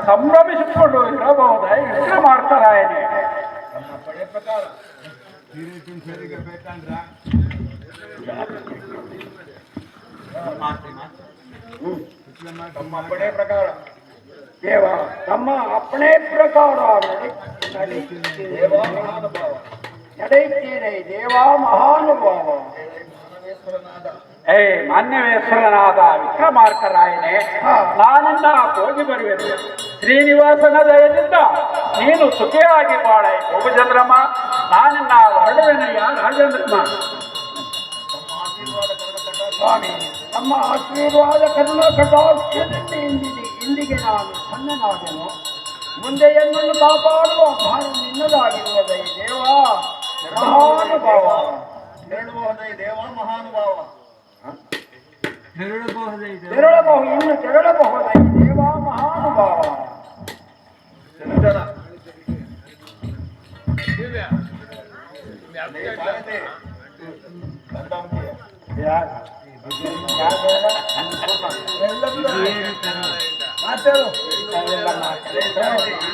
ಸಂಭ್ರಮಿಸಿಕೊಂಡು ಇರಬಹುದೇ ವಿಕ್ರಮಾರ್ಕರಾಯನೇ? ನಮ್ಮ ಪಡೆ ಪ್ರಕಾರ ಸೇರಿಗೆ ಬೇಕಂದ್ರ ತಮ್ಮ ಪಡೆ ಪ್ರಕಾರ ದೇವ ತಮ್ಮ ಅಪ್ಪಣೆ ಪ್ರಕಾರ ದೇವ ಮಹಾನುಭಾವ ನಡೆಯುತ್ತೇನೆ. ದೇವ ಮಹಾನುಭಾವ ಏ ಮಾನ್ಯವೇಶ್ವರನಾದ ವಿಕ್ರಮಾರ್ಕರಾಯನೇ, ನಾನಿನ್ನ ಹೋಗಿ ಬರುವೆನು. ಶ್ರೀನಿವಾಸನ ದಯದಿಂದ ನೀನು ಸುಖಿಯಾಗಿ ಬಾಳ ಗೋಪಚಂದ್ರಮ್ಮ. ನಾನಿನ್ನ ಹೊರಡುವೆನಯ್ಯ ರಾಜೇಂದ್ರಮ್ಮ. ಸ್ವಾಮಿ, ನಮ್ಮ ಆಶೀರ್ವಾದ ಕರುಣ ಕಟಾಕ್ಷದಿಂದ ಇಂದಿಗೆ ನಾನು ಸಣ್ಣನಾದೆನು. ಮುಂದೆ ಎನ್ನನ್ನು ಕಾಪಾಡುವ ಭಾರ ನಿನ್ನದಾಗಿರುವುದೈ ದೇವ ಮಹಾನುಭಾವ. ತೆರಳುವುದೈ ದೇವ ಮಹಾನುಭಾವ. ತೆರಳಬಹುದು, ಇನ್ನು ತೆರಳಬಹುದೈ ದೇವ ಮಹಾನುಭಾವ. ಮಾತಾಡು.